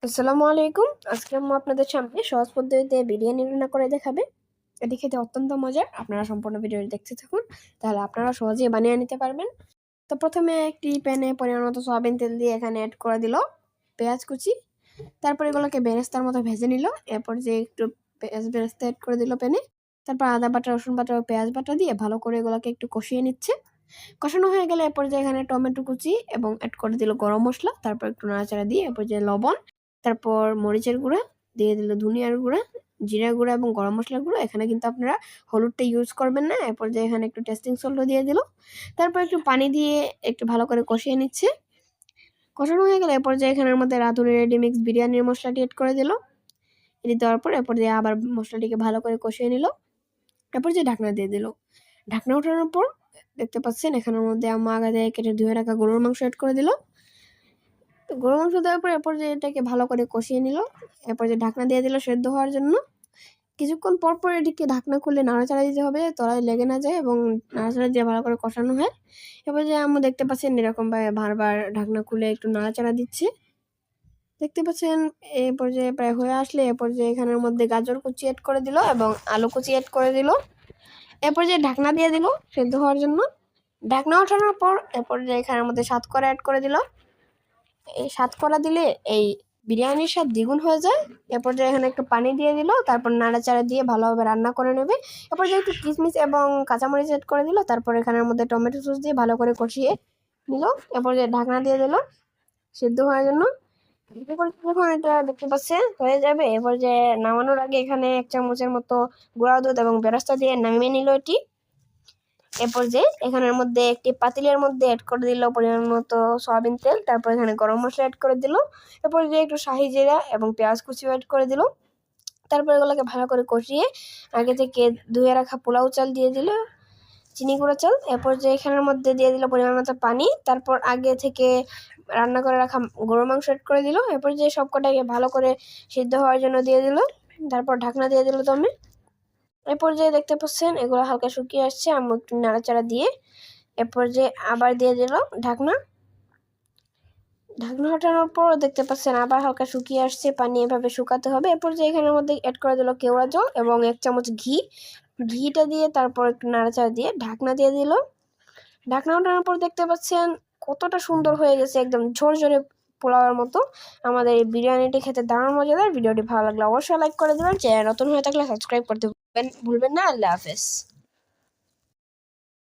আসসালামু আলাইকুম। আজকে আম্মু আপনাদের সামনে সহজ পদ্ধতিতে বিরিয়ানি রান্না করে দেখাবে। এটি খেতে অত্যন্ত মজার। আপনারা সম্পূর্ণ ভিডিওটি দেখতে থাকুন, তাহলে আপনারা সহজেই বানিয়ে নিতে পারবেন। তো প্রথমে একটি প্যানে পরিমাণ মতো সয়াবিন তেল দিয়ে এখানে অ্যাড করে দিল পেঁয়াজ কুচি। তারপর এগুলোকে বেরেস্তার মতো ভেজে নিল। এরপর যে একটু পেঁয়াজ বেরেস্তা অ্যাড করে দিল প্যানে। তারপর আদা বাটা, রসুন বাটা ও পেঁয়াজ বাটা দিয়ে ভালো করে এগুলোকে একটু কষিয়ে নিচ্ছে। কষানো হয়ে গেলে এরপর যে এখানে টমেটো কুচি এবং অ্যাড করে দিল গরম মশলা। তারপর একটু নাড়াচাড়া দিয়ে এরপর যে লবণ, তারপর মরিচের গুঁড়া দিয়ে দিল, ধনিয়ার গুঁড়া, জিরা গুঁড়া এবং গরম মশলার গুঁড়ো। এখানে কিন্তু আপনারা হলুদটা ইউজ করবেন না। এরপর যে এখানে একটু টেস্টিং সল্টও দিয়ে দিল। তারপর একটু পানি দিয়ে একটু ভালো করে কষিয়ে নিচ্ছে। কষানো হয়ে গেলে এরপর যে এখানের মধ্যে রাঁধুনি রেডি মিক্স বিরিয়ানির মশলাটি অ্যাড করে দিল। এটি দেওয়ার পর এরপর দিয়ে আবার মশলাটিকে ভালো করে কষিয়ে নিল। এরপর যে ঢাকনা দিয়ে দিল। ঢাকনা ওঠানোর পর দেখতে পাচ্ছেন এখানের মধ্যে আম্মা আগে থেকে কেটে ধুয়ে রাখা গরুর মাংস অ্যাড করে দিল। গরুর মাংস দেওয়ার পর এরপর যে এটাকে ভালো করে কষিয়ে নিল। এরপর যে ঢাকনা দিয়ে দিল সেদ্ধ হওয়ার জন্য। কিছুক্ষণ পর পর এটিকে ঢাকনা খুলে নাড়াচাড়া দিতে হবে, তলায় লেগে না যায় এবং নাড়াচাড়া দিয়ে ভালো করে কষানো হয়। এরপর যে আম্মু দেখতে পাচ্ছেন এরকমভাবে বারবার ঢাকনা খুলে একটু নাড়াচাড়া দিচ্ছে। দেখতে পাচ্ছেন এই পর্যায়ে প্রায় হয়ে আসলে এরপর যে এখানের মধ্যে গাজর কুচি অ্যাড করে দিল এবং আলু কুচি অ্যাড করে দিল। এরপর যে ঢাকনা দিয়ে দিল সেদ্ধ হওয়ার জন্য। ঢাকনা ওঠানোর পর এরপর যে এখানের মধ্যে সাতকরা অ্যাড করে দিল। এই সাতকরা দিলে এই বিরিয়ানির স্বাদ দ্বিগুণ হয়ে যায়। এরপর যে এখানে একটু পানি দিয়ে দিল, তারপর নাড়াচাড়া দিয়ে ভালোভাবে রান্না করে নেবে। এরপর যে একটু কিশমিশ এবং কাঁচামরিচ অ্যাড করে দিল। তারপর এখানের মধ্যে টমেটো সস দিয়ে ভালো করে কষিয়ে নিল। এরপর যে ঢাকনা দিয়ে দিল সিদ্ধ হওয়ার জন্য। এরপর যখন এটা দেখতে পাচ্ছেন হয়ে যাবে, এরপর যে নামানোর আগে এখানে 1 চামচের মতো গুঁড়া দুধ এবং বেরেস্তা দিয়ে নামিয়ে নিল এটি। এরপর যে এখানের মধ্যে একটি পাতিলের মধ্যে অ্যাড করে দিল পরিমাণ মতো সয়াবিন তেল। তারপর এখানে গরম মশলা অ্যাড করে দিল। এরপর যে একটু শাহি জিরা এবং পেঁয়াজ কুচি অ্যাড করে দিল। তারপর এগুলোকে ভালো করে কষিয়ে আগে থেকে ধুয়ে রাখা পোলাও চাল দিয়ে দিল, চিনি গুঁড়ো চাল। এরপর যে এখানের মধ্যে দিয়ে দিল পরিমাণ মতো পানি। তারপর আগে থেকে রান্না করে রাখা গরুর মাংস অ্যাড করে দিল। এরপর যে সবকটাকে ভালো করে সিদ্ধ হওয়ার জন্য দিয়ে দিল। তারপর ঢাকনা দিয়ে দিল দমে। এরপর যে দেখতে পাচ্ছেন এগুলো হালকা শুকিয়ে আসছে, আম্মু একটু নাড়াচাড়া দিয়ে এরপর যে আবার দিয়ে দিল ঢাকনা। ঢাকনা হটানোর পর দেখতে পাচ্ছেন আবার হালকা শুকিয়ে আসছে, পানি এভাবে শুকাতে হবে। এরপর যে এখানের মধ্যে অ্যাড করে দিল কেওড়া জল এবং 1 চামচ ঘি। ঘিটা দিয়ে তারপর একটু নাড়াচাড়া দিয়ে ঢাকনা দিয়ে দিল। ঢাকনা ওঠানোর পর দেখতে পাচ্ছেন কতটা সুন্দর হয়ে গেছে, একদম ঝরঝরে পোলাওয়ের মতো। আমাদের এই বিরিয়ানিটি খেতে দারুণ মজাদার। ভিডিওটি ভালো লাগলে অবশ্যই লাইক করে দেবেন। চ্যানেল নতুন হয়ে থাকলে সাবস্ক্রাইব করতে ভুলবেন না। আল্লাহ হাফেজ।